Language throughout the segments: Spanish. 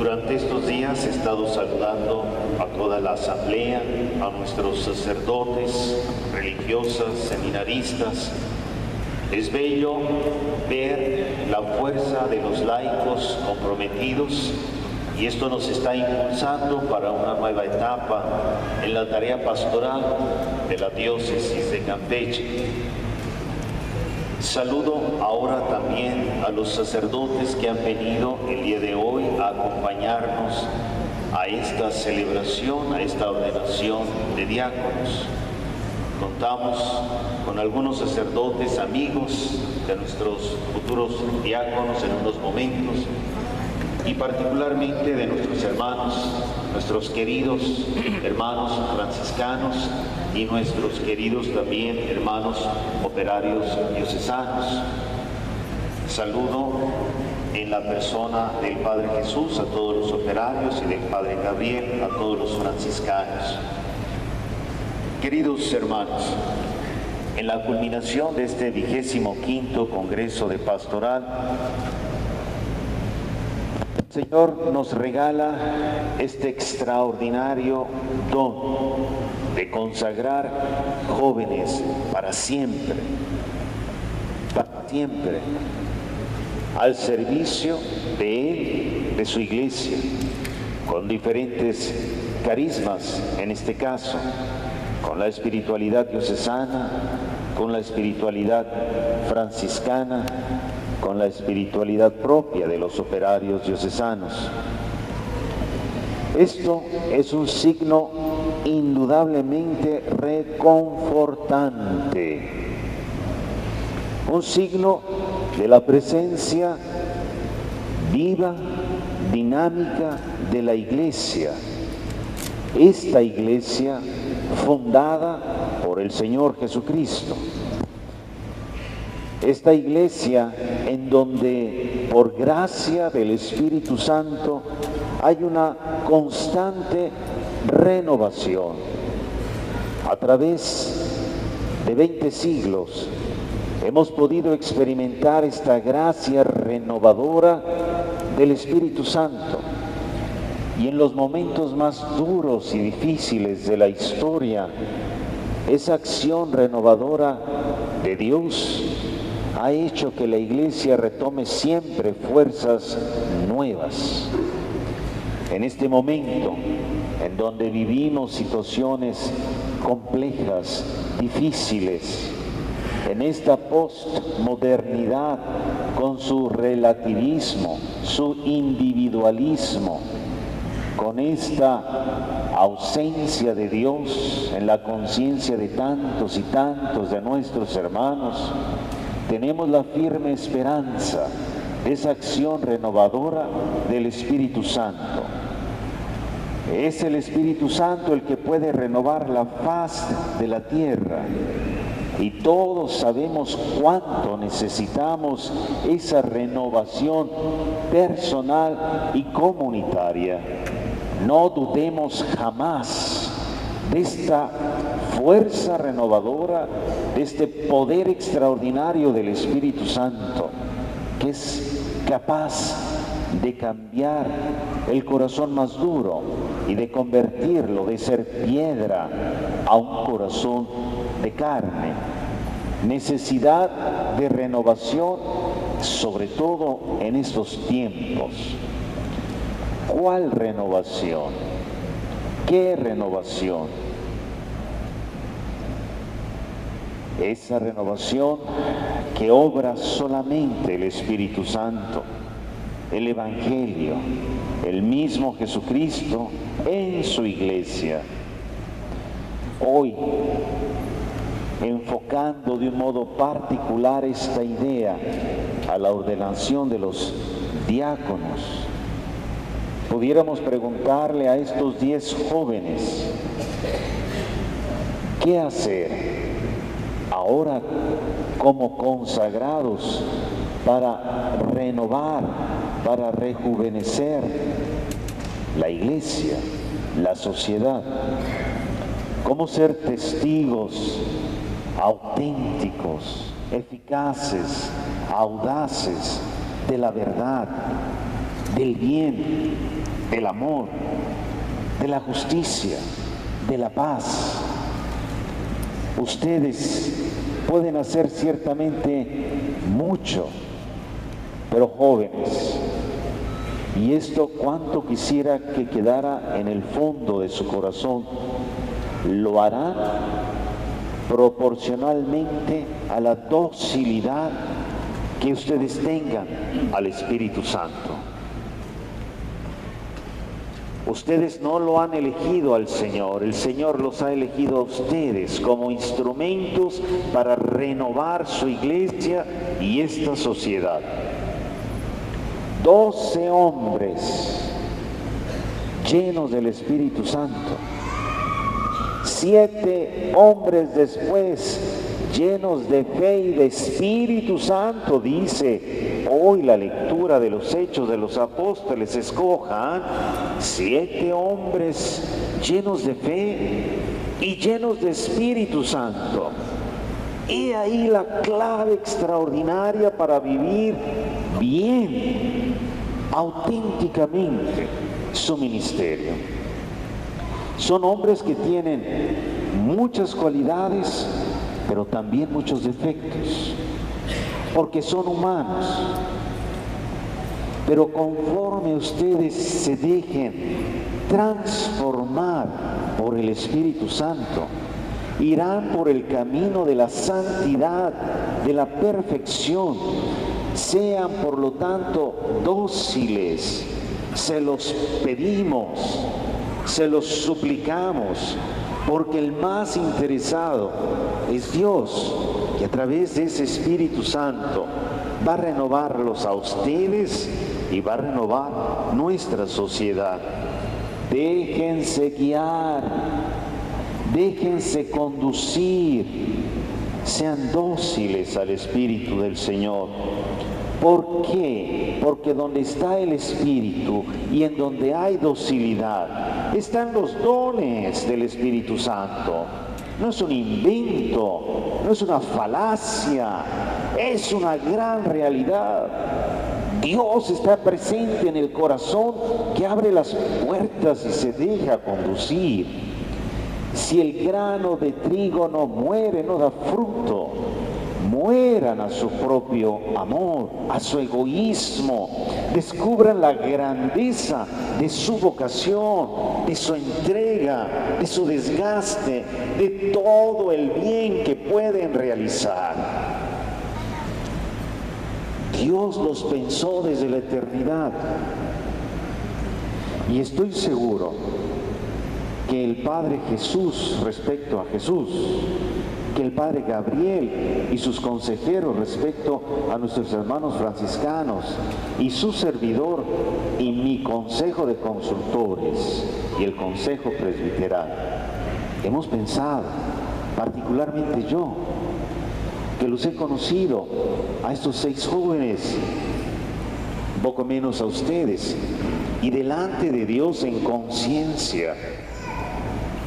Durante estos días he estado saludando a toda la asamblea, a nuestros sacerdotes, religiosas, seminaristas. Es bello ver la fuerza de los laicos comprometidos y esto nos está impulsando para una nueva etapa en la tarea pastoral de la diócesis de Campeche. Saludo ahora también a los sacerdotes que han venido el día de hoy a acompañarnos a esta celebración, a esta ordenación de diáconos. Contamos con algunos sacerdotes amigos de nuestros futuros diáconos en unos momentos y particularmente de nuestros hermanos, nuestros queridos hermanos franciscanos y nuestros queridos también hermanos operarios diocesanos. Saludo en la persona del Padre Jesús a todos los operarios y del Padre Gabriel a todos los franciscanos. Queridos hermanos, en la culminación de este 25º Congreso de Pastoral, el Señor nos regala este extraordinario don de consagrar jóvenes para siempre, al servicio de Él, de su Iglesia, con diferentes carismas, en este caso, con la espiritualidad diocesana, con la espiritualidad franciscana, con la espiritualidad propia de los operarios diocesanos. Esto es un signo indudablemente reconfortante, un signo de la presencia viva, dinámica de la Iglesia. Esta Iglesia fundada por el Señor Jesucristo. Esta Iglesia en donde, por gracia del Espíritu Santo, hay una constante renovación. A través de 20 siglos hemos podido experimentar esta gracia renovadora del Espíritu Santo. Y en los momentos más duros y difíciles de la historia, esa acción renovadora de Dios ha hecho que la Iglesia retome siempre fuerzas nuevas. En este momento, en donde vivimos situaciones complejas, difíciles, en esta postmodernidad con su relativismo, su individualismo, con esta ausencia de Dios en la conciencia de tantos y tantos de nuestros hermanos, tenemos la firme esperanza de esa acción renovadora del Espíritu Santo. Es el Espíritu Santo el que puede renovar la faz de la tierra. Y todos sabemos cuánto necesitamos esa renovación personal y comunitaria. No dudemos jamás de esta fuerza renovadora, de este poder extraordinario del Espíritu Santo, que es capaz de cambiar el corazón más duro y de convertirlo de ser piedra a un corazón de carne. Necesidad de renovación, sobre todo en estos tiempos. ¿Cuál renovación? ¿Qué renovación? Esa renovación que obra solamente el Espíritu Santo, el Evangelio, el mismo Jesucristo en su Iglesia. Hoy, enfocando de un modo particular esta idea a la ordenación de los diáconos, pudiéramos preguntarle a estos 10 jóvenes, ¿qué hacer ahora como consagrados para renovar, para rejuvenecer la Iglesia, la sociedad? ¿Cómo ser testigos auténticos, eficaces, audaces de la verdad, del bien, del amor, de la justicia, de la paz. Ustedes pueden hacer ciertamente mucho, pero jóvenes, y esto cuánto quisiera que quedara en el fondo de su corazón, lo harán proporcionalmente a la docilidad que ustedes tengan al Espíritu Santo. Ustedes no lo han elegido al Señor, el Señor los ha elegido a ustedes como instrumentos para renovar su iglesia y esta sociedad. 12 hombres llenos del Espíritu Santo, 7 hombres después llenos de fe y de Espíritu Santo, dice hoy la lectura de los Hechos de los Apóstoles. Escojan 7 hombres llenos de fe y llenos de Espíritu Santo. He ahí la clave extraordinaria para vivir bien, auténticamente su ministerio. Son hombres que tienen muchas cualidades, pero también muchos defectos, porque son humanos. Pero conforme ustedes se dejen transformar por el Espíritu Santo, irán por el camino de la santidad, de la perfección. Sean, por lo tanto, dóciles. Se los pedimos, se los suplicamos, porque el más interesado es Dios, que a través de ese Espíritu Santo va a renovarlos a ustedes y va a renovar nuestra sociedad. Déjense guiar, déjense conducir, sean dóciles al Espíritu del Señor. ¿Por qué? Porque donde está el Espíritu y en donde hay docilidad, están los dones del Espíritu Santo. No es un invento, no es una falacia, es una gran realidad. Dios está presente en el corazón que abre las puertas y se deja conducir. Si el grano de trigo no muere, no da fruto. Mueran a su propio amor, a su egoísmo, descubran la grandeza de su vocación, de su entrega, de su desgaste, de todo el bien que pueden realizar. Dios los pensó desde la eternidad y estoy seguro que el Padre Jesús, respecto a Jesús, que el Padre Gabriel y sus consejeros respecto a nuestros hermanos franciscanos y su servidor y mi consejo de consultores y el consejo presbiteral, hemos pensado, particularmente yo, que los he conocido a estos 6 jóvenes, un poco menos a ustedes, y delante de Dios en conciencia,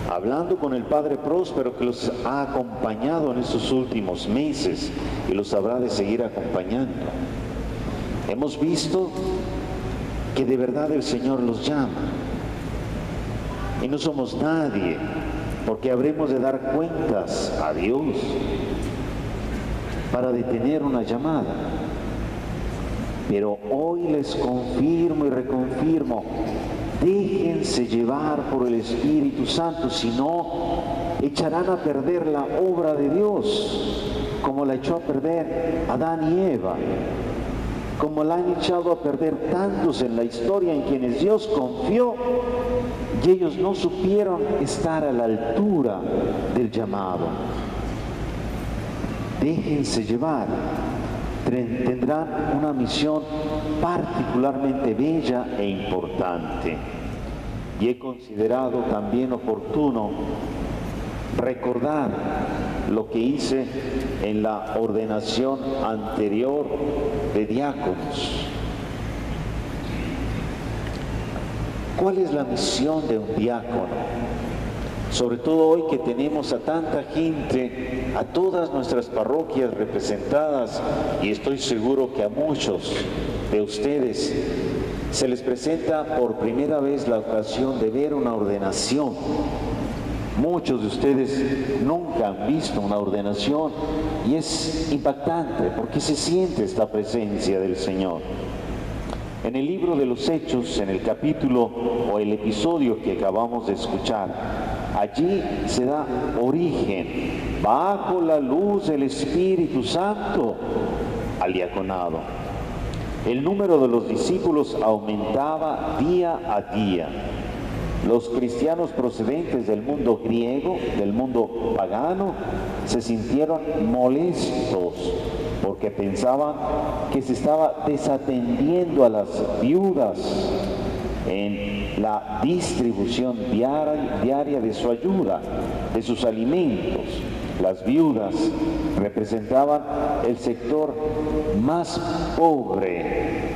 hablando con el Padre Próspero que los ha acompañado en estos últimos meses y los habrá de seguir acompañando. Hemos visto que de verdad el Señor los llama y no somos nadie porque habremos de dar cuentas a Dios para detener una llamada. Pero hoy les confirmo y reconfirmo: déjense llevar por el Espíritu Santo, si no, echarán a perder la obra de Dios, como la echó a perder Adán y Eva, como la han echado a perder tantos en la historia en quienes Dios confió y ellos no supieron estar a la altura del llamado. Déjense llevar. Tendrán una misión particularmente bella e importante. Y he considerado también oportuno recordar lo que hice en la ordenación anterior de diáconos. ¿Cuál es la misión de un diácono? Sobre todo hoy que tenemos a tanta gente, a todas nuestras parroquias representadas, y estoy seguro que a muchos de ustedes se les presenta por primera vez la ocasión de ver una ordenación. Muchos de ustedes nunca han visto una ordenación y es impactante porque se siente esta presencia del Señor. En el libro de los Hechos, en el capítulo o el episodio que acabamos de escuchar, allí se da origen, bajo la luz del Espíritu Santo, al diaconado. El número de los discípulos aumentaba día a día. Los cristianos procedentes del mundo griego, del mundo pagano, se sintieron molestos porque pensaban que se estaba desatendiendo a las viudas en la distribución diaria de su ayuda, de sus alimentos. Las viudas representaban el sector más pobre,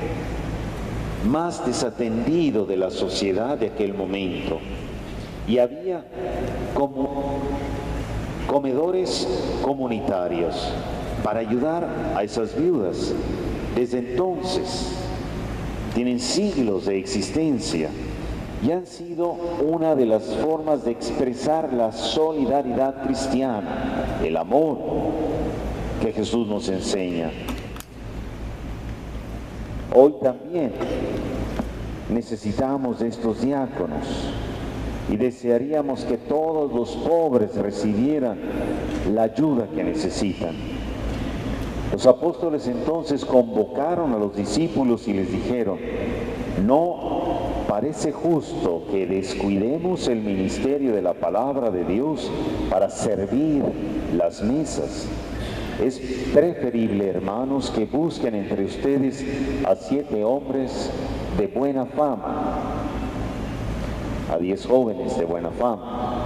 más desatendido de la sociedad de aquel momento. Y había como comedores comunitarios para ayudar a esas viudas. Desde entonces tienen siglos de existencia y han sido una de las formas de expresar la solidaridad cristiana, el amor que Jesús nos enseña. Hoy también necesitamos de estos diáconos y desearíamos que todos los pobres recibieran la ayuda que necesitan. Los apóstoles entonces convocaron a los discípulos y les dijeron: no parece justo que descuidemos el ministerio de la palabra de Dios para servir las mesas. Es preferible, hermanos, que busquen entre ustedes a 7 hombres de buena fama, a 10 jóvenes de buena fama.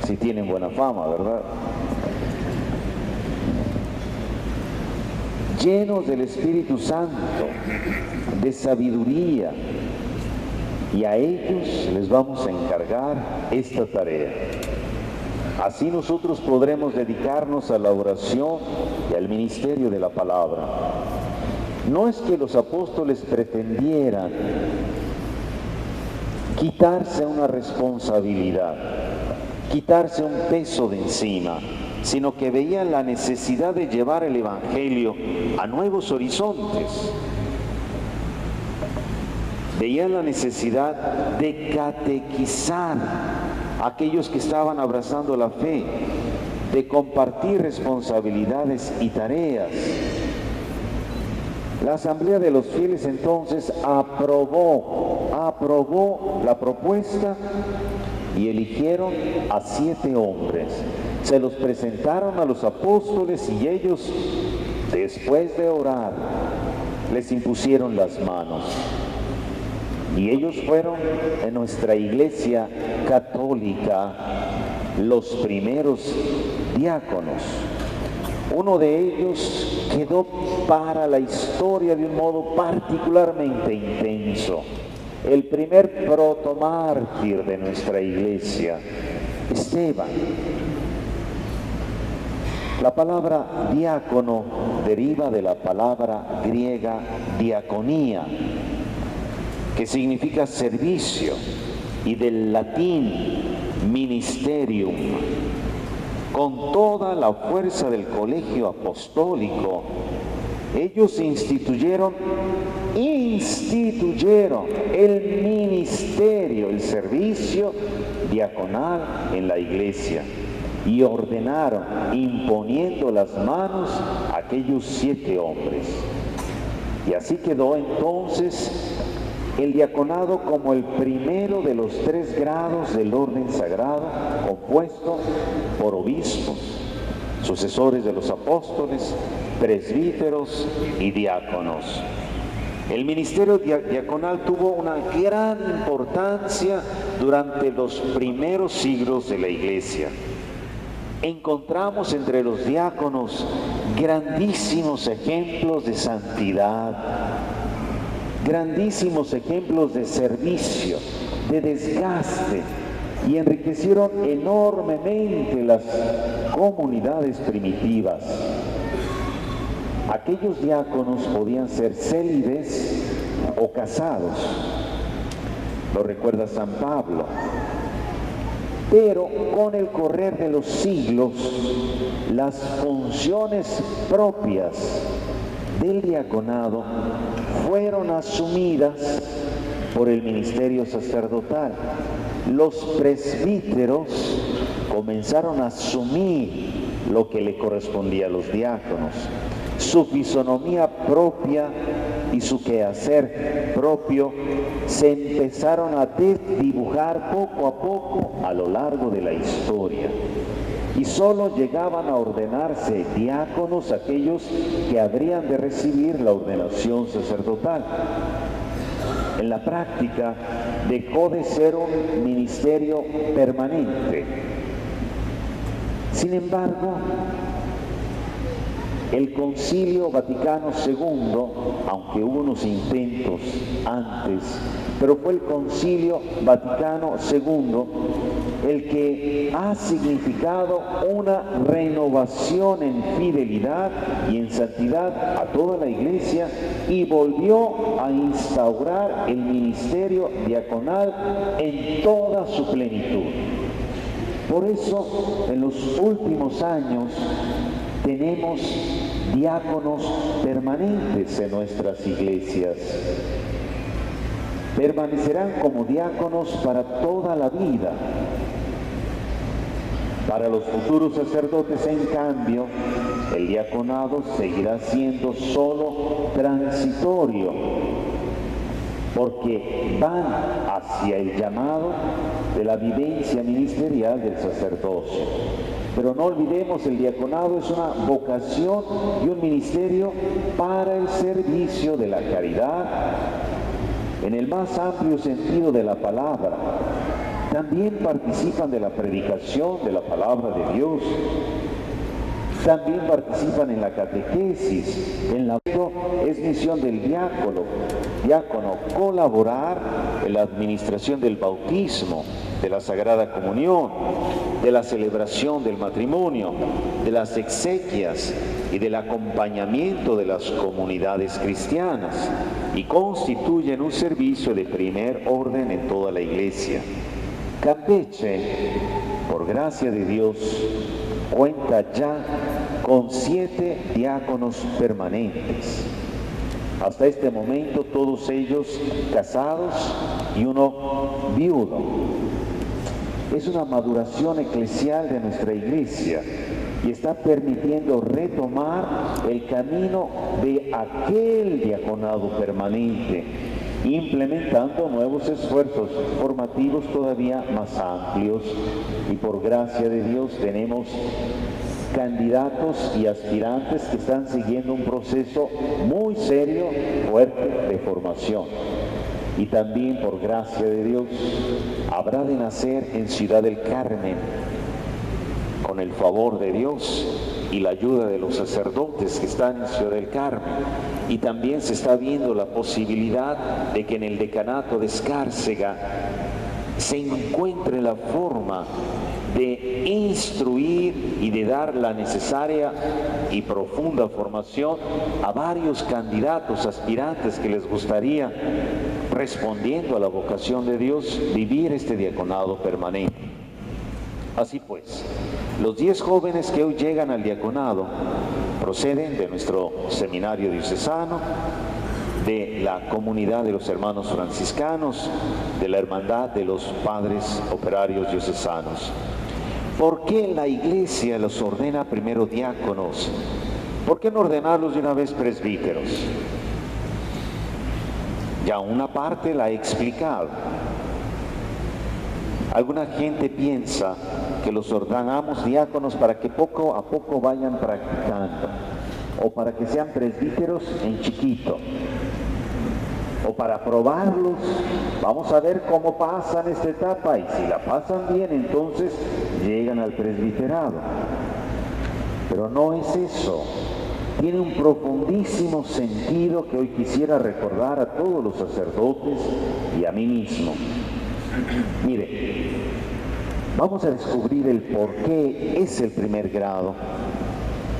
Si tienen buena fama, ¿verdad? Llenos del Espíritu Santo, de sabiduría, y a ellos les vamos a encargar esta tarea. Así nosotros podremos dedicarnos a la oración y al ministerio de la palabra. No es que los apóstoles pretendieran quitarse una responsabilidad, quitarse un peso de encima, sino que veían la necesidad de llevar el Evangelio a nuevos horizontes. Veían la necesidad de catequizar a aquellos que estaban abrazando la fe, de compartir responsabilidades y tareas. La Asamblea de los Fieles entonces aprobó la propuesta y eligieron a 7 hombres. Se los presentaron a los apóstoles y ellos, después de orar, les impusieron las manos. Y ellos fueron en nuestra Iglesia católica los primeros diáconos. Uno de ellos quedó para la historia de un modo particularmente intenso. El primer protomártir de nuestra Iglesia, Esteban. La palabra diácono deriva de la palabra griega diaconía, que significa servicio, y del latín ministerium. Con toda la fuerza del colegio apostólico, ellos instituyeron el ministerio, el servicio diaconal en la Iglesia, y ordenaron, imponiendo las manos a aquellos 7 hombres. Y así quedó entonces el diaconado como el primero de los 3 grados del orden sagrado, compuesto por obispos, sucesores de los apóstoles, presbíteros y diáconos. El ministerio diaconal tuvo una gran importancia durante los primeros siglos de la Iglesia. Encontramos entre los diáconos grandísimos ejemplos de santidad, grandísimos ejemplos de servicio, de desgaste, y enriquecieron enormemente las comunidades primitivas. Aquellos diáconos podían ser célibes o casados, lo recuerda San Pablo. Pero con el correr de los siglos, las funciones propias del diaconado fueron asumidas por el ministerio sacerdotal. Los presbíteros comenzaron a asumir lo que le correspondía a los diáconos, su fisonomía propia y su quehacer propio se empezaron a dibujar poco a poco a lo largo de la historia. Y solo llegaban a ordenarse diáconos aquellos que habrían de recibir la ordenación sacerdotal. En la práctica dejó de ser un ministerio permanente. Sin embargo, el Concilio Vaticano II, aunque hubo unos intentos antes, pero fue el Concilio Vaticano II el que ha significado una renovación en fidelidad y en santidad a toda la Iglesia y volvió a instaurar el ministerio diaconal en toda su plenitud. Por eso, en los últimos años, tenemos diáconos permanentes en nuestras iglesias. Permanecerán como diáconos para toda la vida. Para los futuros sacerdotes, en cambio, el diaconado seguirá siendo solo transitorio, porque van hacia el llamado de la vivencia ministerial del sacerdocio. Pero no olvidemos, el diaconado es una vocación y un ministerio para el servicio de la caridad, en el más amplio sentido de la palabra. También participan de la predicación de la palabra de Dios. También participan en la catequesis, es misión del diácono colaborar en la administración del bautismo, de la Sagrada Comunión, de la celebración del matrimonio, de las exequias y del acompañamiento de las comunidades cristianas, y constituyen un servicio de primer orden en toda la Iglesia. Campeche, por gracia de Dios, cuenta ya con 7 diáconos permanentes. Hasta este momento todos ellos casados y uno viudo. Es una maduración eclesial de nuestra Iglesia y está permitiendo retomar el camino de aquel diaconado permanente, implementando nuevos esfuerzos formativos todavía más amplios, y por gracia de Dios tenemos candidatos y aspirantes que están siguiendo un proceso muy serio, fuerte de formación. Y también por gracia de Dios habrá de nacer en Ciudad del Carmen, con el favor de Dios y la ayuda de los sacerdotes que están en Ciudad del Carmen. Y también se está viendo la posibilidad de que en el decanato de Escárcega se encuentre la forma de instruir y de dar la necesaria y profunda formación a varios candidatos, aspirantes que les gustaría, respondiendo a la vocación de Dios, vivir este diaconado permanente. Así pues, los 10 jóvenes que hoy llegan al diaconado proceden de nuestro seminario diocesano, de la comunidad de los hermanos franciscanos, de la hermandad de los padres operarios diocesanos. ¿Por qué la Iglesia los ordena primero diáconos? ¿Por qué no ordenarlos de una vez presbíteros? Ya una parte la he explicado. Alguna gente piensa que los ordenamos diáconos para que poco a poco vayan practicando, o para que sean presbíteros en chiquito, o para probarlos. Vamos a ver cómo pasan esta etapa, y si la pasan bien, entonces llegan al presbiterado. Pero no es eso. Tiene un profundísimo sentido que hoy quisiera recordar a todos los sacerdotes y a mí mismo. Mire, vamos a descubrir el por qué es el primer grado.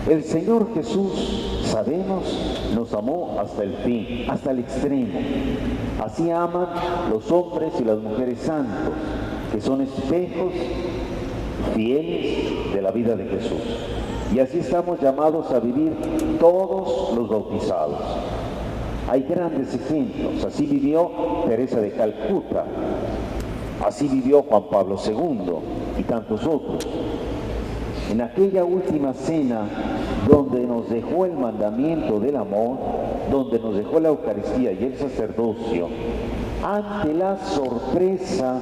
El Señor Jesús sabemos, nos amó hasta el fin, hasta el extremo. Así aman los hombres y las mujeres santos, que son espejos fieles de la vida de Jesús. Y así estamos llamados a vivir todos los bautizados. Hay grandes ejemplos. Así vivió Teresa de Calcuta, así vivió Juan Pablo II y tantos otros. En aquella última cena donde nos dejó el mandamiento del amor, donde nos dejó la Eucaristía y el sacerdocio, ante la sorpresa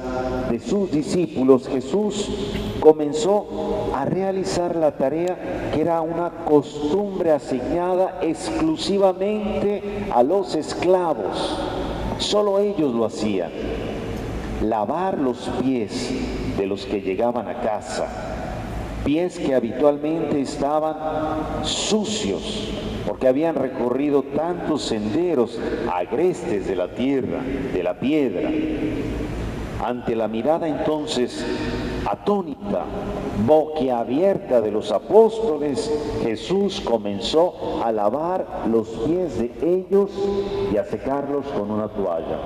de sus discípulos, Jesús comenzó a realizar la tarea que era una costumbre asignada exclusivamente a los esclavos. Solo ellos lo hacían: lavar los pies de los que llegaban a casa, pies que habitualmente estaban sucios, porque habían recorrido tantos senderos agrestes de la tierra, de la piedra. Ante la mirada entonces atónita, boquiabierta de los apóstoles, Jesús comenzó a lavar los pies de ellos y a secarlos con una toalla.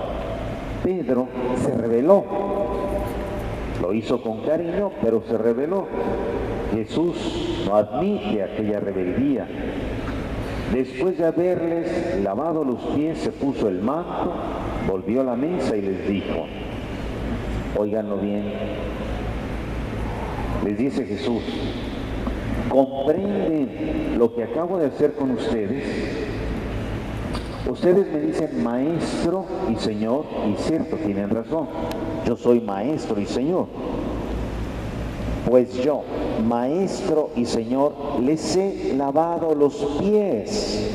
Pedro se rebeló, lo hizo con cariño, pero se rebeló. Jesús no admite aquella rebeldía. Después de haberles lavado los pies, se puso el manto, volvió a la mesa y les dijo, óiganlo bien, les dice Jesús, ¿comprenden lo que acabo de hacer con ustedes? Ustedes me dicen maestro y señor, y cierto, tienen razón, yo soy maestro y señor. Pues yo, maestro y señor, les he lavado los pies.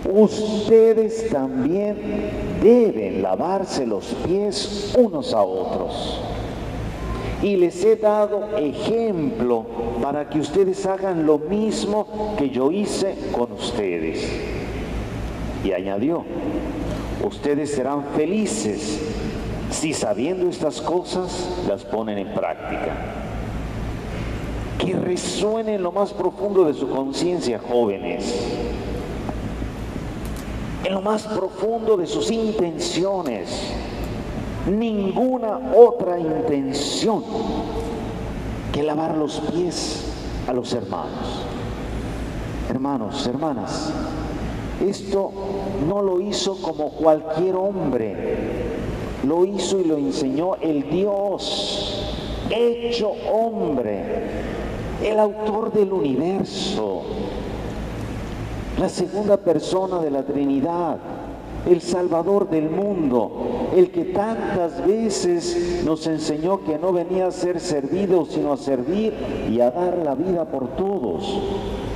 Ustedes también deben lavarse los pies unos a otros. Y les he dado ejemplo para que ustedes hagan lo mismo que yo hice con ustedes. Y añadió, ustedes serán felices si sabiendo estas cosas las ponen en práctica. Que resuene en lo más profundo de su conciencia, jóvenes, en lo más profundo de sus intenciones, ninguna otra intención que lavar los pies a los hermanos. Hermanos, hermanas, esto no lo hizo como cualquier hombre, lo hizo y lo enseñó el Dios hecho hombre, el autor del universo, la segunda persona de la Trinidad, el Salvador del mundo, el que tantas veces nos enseñó que no venía a ser servido, sino a servir y a dar la vida por todos.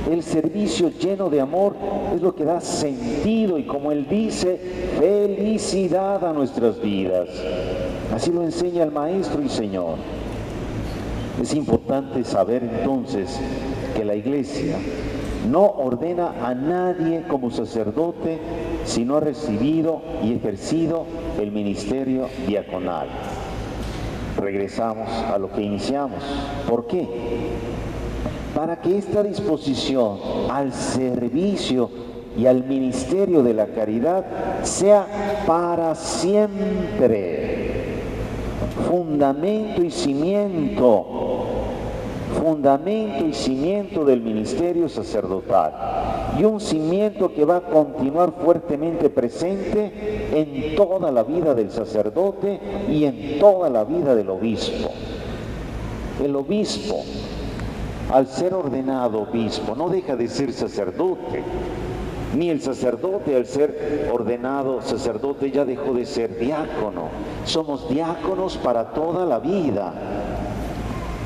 El servicio lleno de amor es lo que da sentido y, como él dice, felicidad a nuestras vidas. Así lo enseña el Maestro y Señor. Es importante saber entonces que la Iglesia no ordena a nadie como sacerdote si no ha recibido y ejercido el ministerio diaconal. Regresamos a lo que iniciamos. ¿Por qué? Para que esta disposición al servicio y al ministerio de la caridad sea para siempre fundamento y cimiento del ministerio sacerdotal, y un cimiento que va a continuar fuertemente presente en toda la vida del sacerdote y en toda la vida del obispo. El obispo, al ser ordenado obispo, no deja de ser sacerdote, ni el sacerdote al ser ordenado sacerdote ya dejó de ser diácono. Somos diáconos para toda la vida,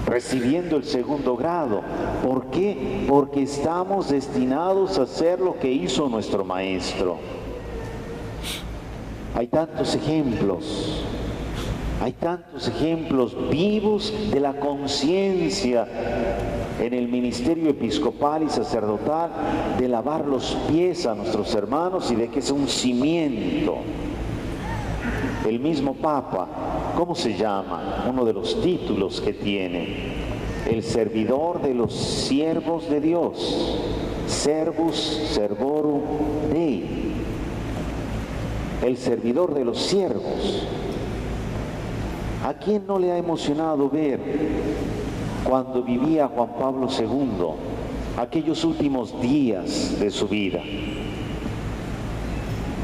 recibiendo el segundo grado. ¿Por qué? Porque estamos destinados a hacer lo que hizo nuestro Maestro. Hay tantos ejemplos vivos de la conciencia en el ministerio episcopal y sacerdotal, de lavar los pies a nuestros hermanos y de que es un cimiento. El mismo Papa, ¿cómo se llama? Uno de los títulos que tiene, el servidor de los siervos de Dios. servus servorum Dei, el servidor de los siervos. ¿A quién no le ha emocionado ver cuando vivía Juan Pablo II, aquellos últimos días de su vida?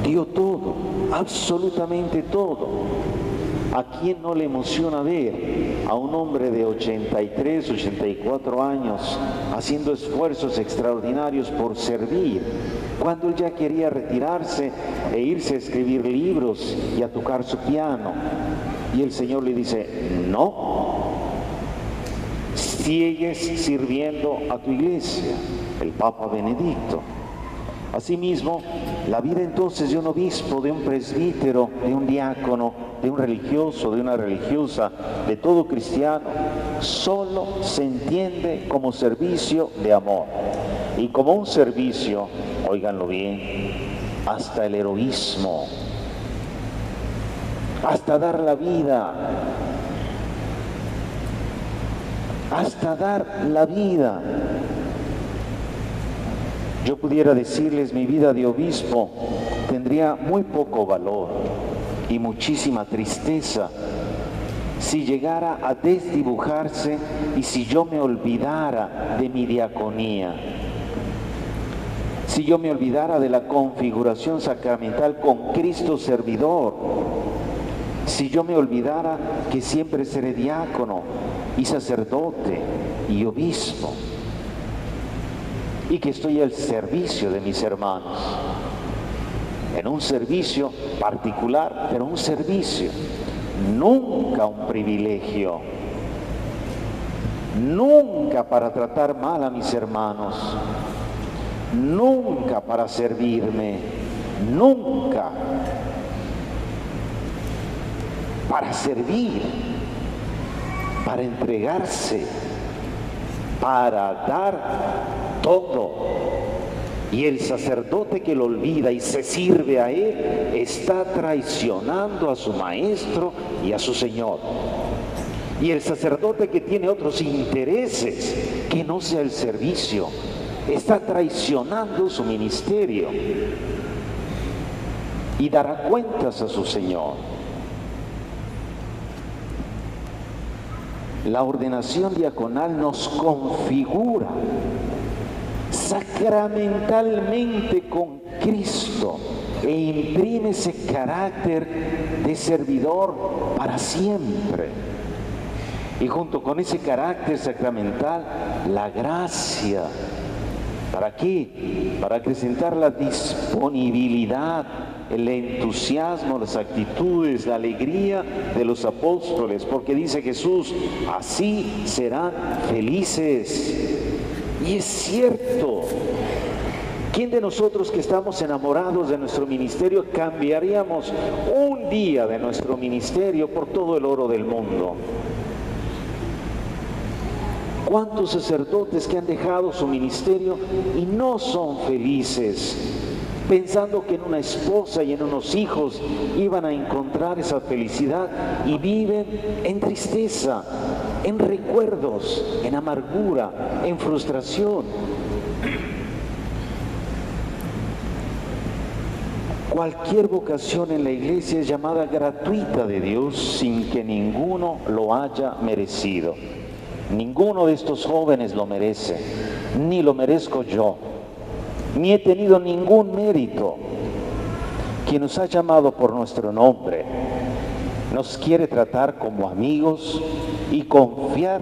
Dio todo, absolutamente todo. ¿A quién no le emociona ver a un hombre de 83, 84 años haciendo esfuerzos extraordinarios por servir, cuando él ya quería retirarse e irse a escribir libros y a tocar su piano? Y el Señor le dice, no, sigues sirviendo a tu iglesia, el Papa Benedicto. Asimismo, la vida entonces de un obispo, de un presbítero, de un diácono, de un religioso, de una religiosa, de todo cristiano, solo se entiende como servicio de amor. Y como un servicio, óiganlo bien, hasta el heroísmo, hasta dar la vida, hasta dar la vida. Yo pudiera decirles, mi vida de obispo tendría muy poco valor y muchísima tristeza si llegara a desdibujarse y si yo me olvidara de mi diaconía, si yo me olvidara de la configuración sacramental con Cristo servidor, si yo me olvidara que siempre seré diácono y sacerdote y obispo, y que estoy al servicio de mis hermanos, en un servicio particular, pero un servicio, nunca un privilegio, nunca para tratar mal a mis hermanos, nunca para servirme, nunca para servir, para entregarse, para dar todo. Y el sacerdote que lo olvida y se sirve a él, está traicionando a su maestro y a su Señor. Y el sacerdote que tiene otros intereses, que no sea el servicio, está traicionando su ministerio y dará cuentas a su Señor. La ordenación diaconal nos configura sacramentalmente con Cristo e imprime ese carácter de servidor para siempre. Y junto con ese carácter sacramental, la gracia. ¿Para qué? Para acrecentar la disponibilidad, el entusiasmo, las actitudes, la alegría de los apóstoles, porque dice Jesús, así serán felices. Y es cierto. ¿Quién de nosotros que estamos enamorados de nuestro ministerio cambiaríamos un día de nuestro ministerio por todo el oro del mundo? ¿Cuántos sacerdotes que han dejado su ministerio y no son felices, pensando que en una esposa y en unos hijos iban a encontrar esa felicidad y viven en tristeza, en recuerdos, en amargura, en frustración? Cualquier vocación en la iglesia es llamada gratuita de Dios sin que ninguno lo haya merecido. Ninguno de estos jóvenes lo merece, ni lo merezco yo, ni he tenido ningún mérito. Quien nos ha llamado por nuestro nombre nos quiere tratar como amigos y confiar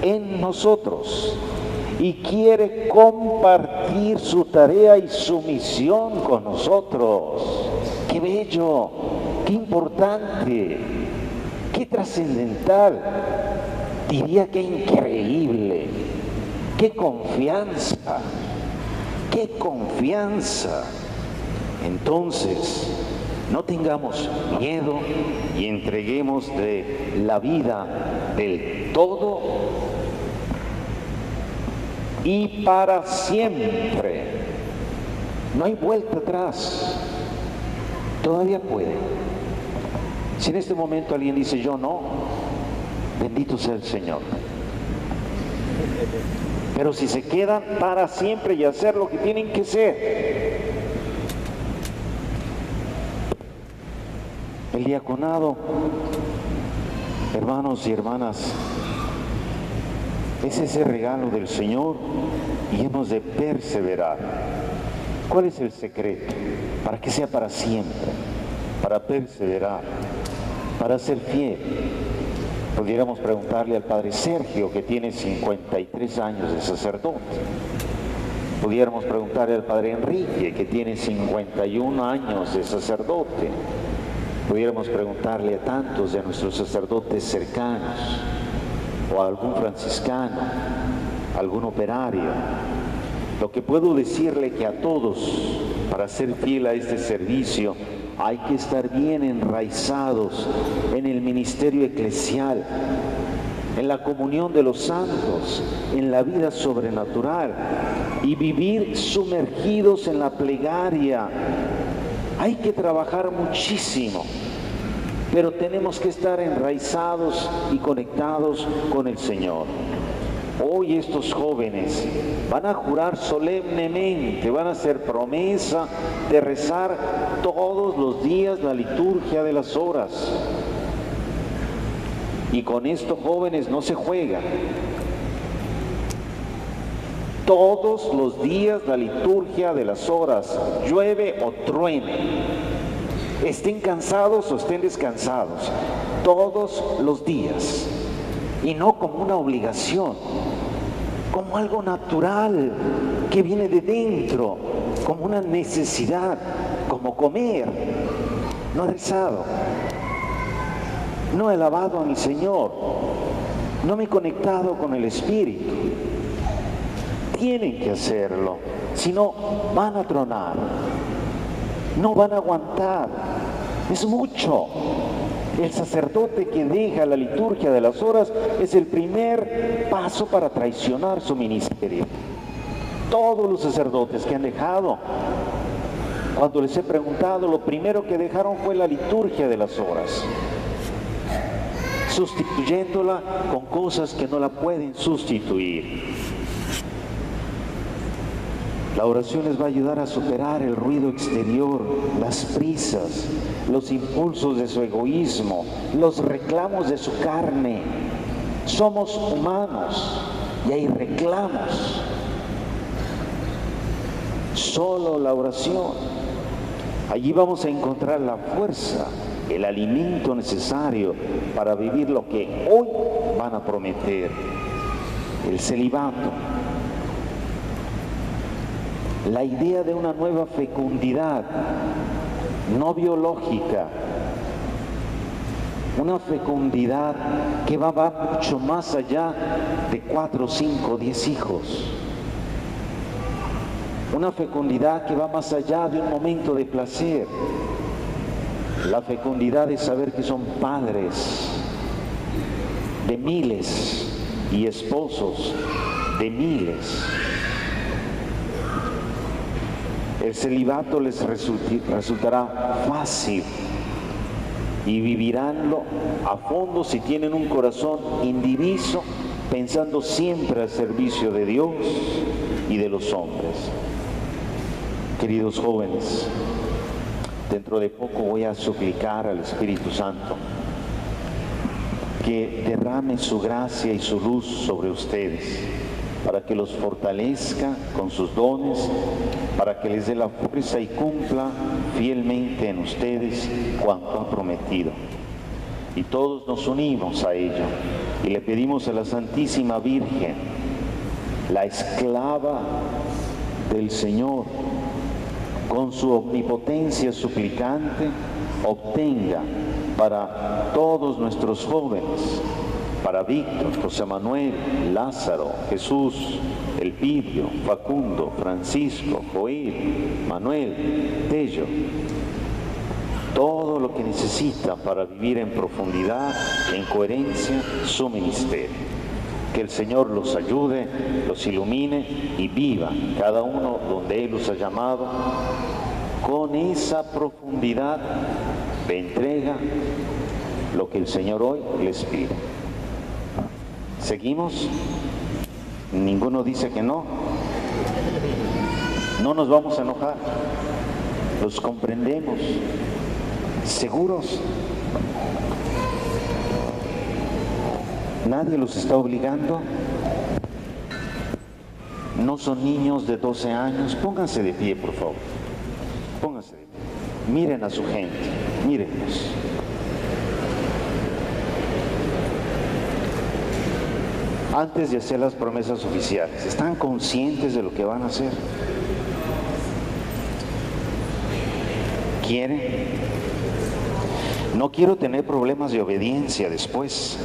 en nosotros, y quiere compartir su tarea y su misión con nosotros. ¡Qué bello! ¡Qué importante! ¡Qué trascendental! Diría que increíble. ¡Qué confianza! ¡Qué confianza! Entonces, no tengamos miedo y entreguemos de la vida del todo y para siempre. No hay vuelta atrás. Todavía puede. Si en este momento alguien dice yo no, bendito sea el Señor. pero si se quedan para siempre y hacer lo que tienen que ser. El diaconado, hermanos y hermanas, es ese regalo del Señor y hemos de perseverar. ¿Cuál es el secreto? Para que sea para siempre, para perseverar, para ser fiel. Pudiéramos preguntarle al Padre Sergio, que tiene 53 años de sacerdote. Pudiéramos preguntarle al Padre Enrique, que tiene 51 años de sacerdote. Pudiéramos preguntarle a tantos de nuestros sacerdotes cercanos, o a algún franciscano, algún operario. Lo que puedo decirle que a todos, para ser fiel a este servicio, hay que estar bien enraizados en el ministerio eclesial, en la comunión de los santos, en la vida sobrenatural y vivir sumergidos en la plegaria. Hay que trabajar muchísimo, pero tenemos que estar enraizados y conectados con el Señor. Hoy estos jóvenes van a jurar solemnemente, van a hacer promesa de rezar todos los días la liturgia de las horas. Y con estos jóvenes no se juega. Todos los días la liturgia de las horas, llueve o truene, estén cansados o estén descansados, todos los días. Y no como una obligación, como algo natural que viene de dentro, como una necesidad, como comer. No he rezado, no he alabado a mi Señor, no me he conectado con el Espíritu. Tienen que hacerlo, si no van a tronar, no van a aguantar, es mucho. El sacerdote que deja la liturgia de las horas es el primer paso para traicionar su ministerio. Todos los sacerdotes que han dejado, cuando les he preguntado, lo primero que dejaron fue la liturgia de las horas, sustituyéndola con cosas que no la pueden sustituir. La oración les va a ayudar a superar el ruido exterior, las prisas, los impulsos de su egoísmo, los reclamos de su carne. Somos humanos y hay reclamos. Solo la oración. Allí vamos a encontrar la fuerza, el alimento necesario para vivir lo que hoy van a prometer. El celibato. La idea de una nueva fecundidad, no biológica, una fecundidad que va mucho más allá de 4, 5, 10 hijos, una fecundidad que va más allá de un momento de placer, la fecundidad de saber que son padres de miles y esposos de miles. El celibato les resultará fácil y viviránlo a fondo si tienen un corazón indiviso, pensando siempre al servicio de Dios y de los hombres. Queridos jóvenes, dentro de poco voy a suplicar al Espíritu Santo que derrame su gracia y su luz sobre ustedes, para que los fortalezca con sus dones, para que les dé la fuerza y cumpla fielmente en ustedes cuanto ha prometido. Y todos nos unimos a ello y le pedimos a la Santísima Virgen, la esclava del Señor, con su omnipotencia suplicante, obtenga para todos nuestros jóvenes, para Víctor, José Manuel, Lázaro, Jesús, Elpidio, Facundo, Francisco, Joel, Manuel, Tello, todo lo que necesitan para vivir en profundidad, en coherencia, su ministerio. Que el Señor los ayude, los ilumine y viva cada uno donde Él los ha llamado con esa profundidad de entrega, lo que el Señor hoy les pide. Seguimos. Ninguno dice que no. No nos vamos a enojar. Los comprendemos. Seguros. Nadie los está obligando. No son niños de 12 años. Pónganse de pie, por favor. Pónganse de pie. Miren a su gente. Mírenlos. Antes de hacer las promesas oficiales, ¿están conscientes de lo que van a hacer? ¿Quieren? No quiero tener problemas de obediencia después.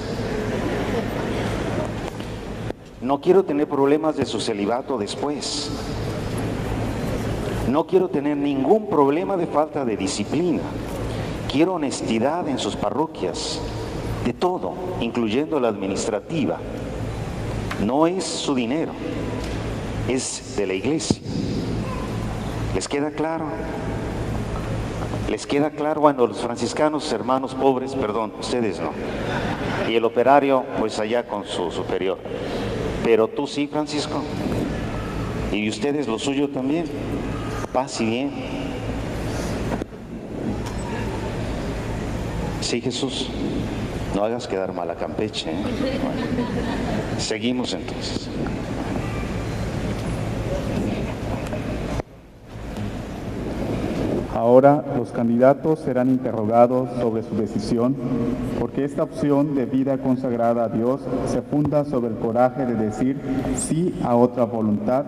No quiero tener problemas de su celibato después. No quiero tener ningún problema de falta de disciplina. Quiero honestidad en sus parroquias, de todo, incluyendo la administrativa. No es su dinero, es de la iglesia. ¿Les queda claro? ¿Les queda claro? Bueno, los franciscanos, hermanos pobres, perdón, ustedes no. Y el operario, pues allá con su superior. Pero tú sí, Francisco. Y ustedes lo suyo también. Paz y bien. Sí, Jesús. No hagas quedar mal a Campeche, ¿eh? Bueno, seguimos entonces. Ahora los candidatos serán interrogados sobre su decisión, porque esta opción de vida consagrada a Dios se funda sobre el coraje de decir sí a otra voluntad,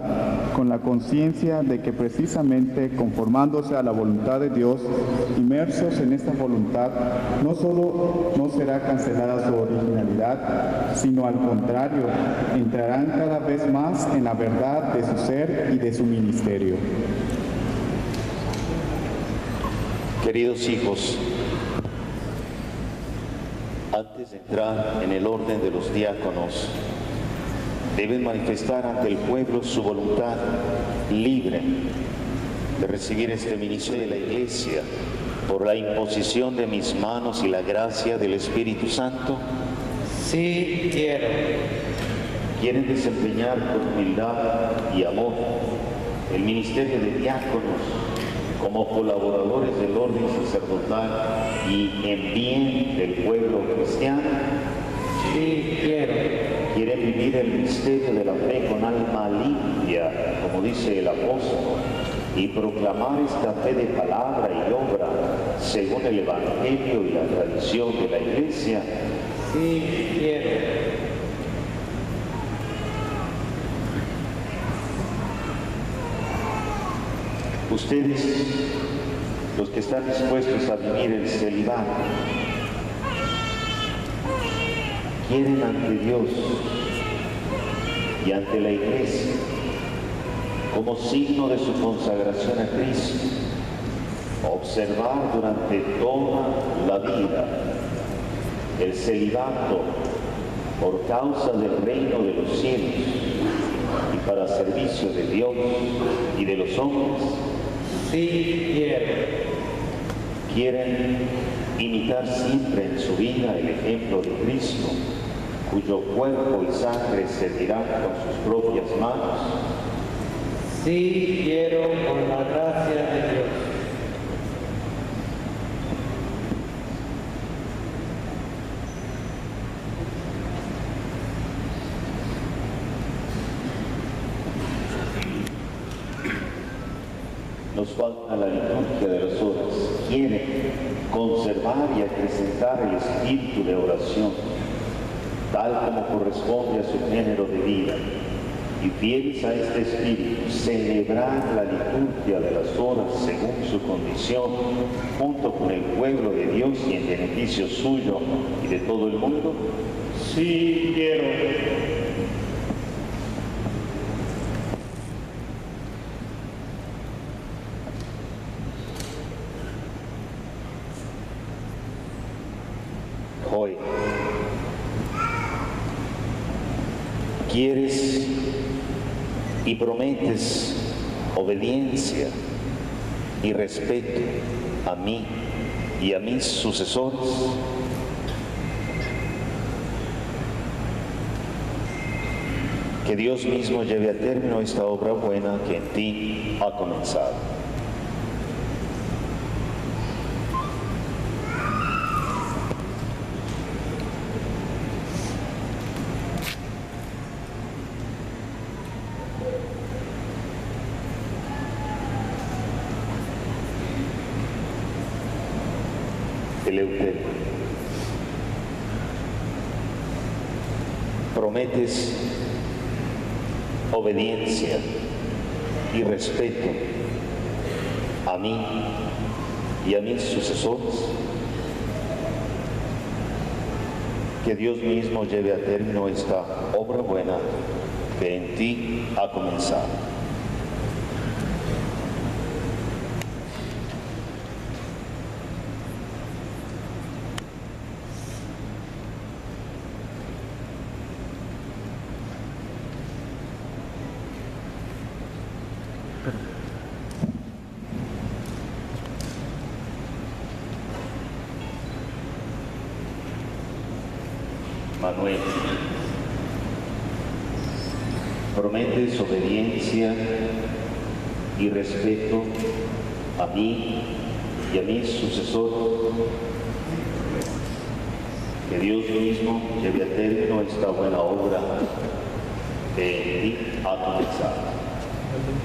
con la conciencia de que precisamente conformándose a la voluntad de Dios, inmersos en esta voluntad, no solo no será cancelada su originalidad, sino al contrario, entrarán cada vez más en la verdad de su ser y de su ministerio. Queridos hijos, antes de entrar en el orden de los diáconos, deben manifestar ante el pueblo su voluntad libre de recibir este ministerio de la Iglesia por la imposición de mis manos y la gracia del Espíritu Santo. Sí, quiero. ¿Quieren desempeñar con humildad y amor el ministerio de diáconos como colaboradores del orden sacerdotal y en bien del pueblo cristiano? Sí, quiero. ¿Quieren vivir el misterio de la fe con alma limpia, como dice el apóstol, y proclamar esta fe de palabra y obra según el Evangelio y la tradición de la Iglesia? Sí, quiero. Ustedes, los que están dispuestos a vivir el celibato, quieren ante Dios y ante la Iglesia, como signo de su consagración a Cristo, observar durante toda la vida el celibato por causa del reino de los cielos y para servicio de Dios y de los hombres. Sí, quiero. Quieren imitar siempre en su vida el ejemplo de Cristo, cuyo cuerpo y sangre servirán con sus propias manos. Sí, quiero con la gracia de Dios. Nos falta la liturgia de las horas. Quieren conservar y acrecentar el espíritu de oración, tal como corresponde a su género de vida, y fieles a este espíritu, celebrar la liturgia de las horas según su condición, junto con el pueblo de Dios y en beneficio suyo y de todo el mundo. Sí, quiero. Hoy, quieres y prometes obediencia y respeto a mí y a mis sucesores. Que Dios mismo lleve a término esta obra buena que en ti ha comenzado. Eleuterio, prometes obediencia y respeto a mí y a mis sucesores. Que Dios mismo lleve a término esta obra buena que en ti ha comenzado. Manuel, prometes obediencia y respeto a mí y a mis sucesores. Que Dios mismo lleve a término esta buena obra que en ti ha comenzado.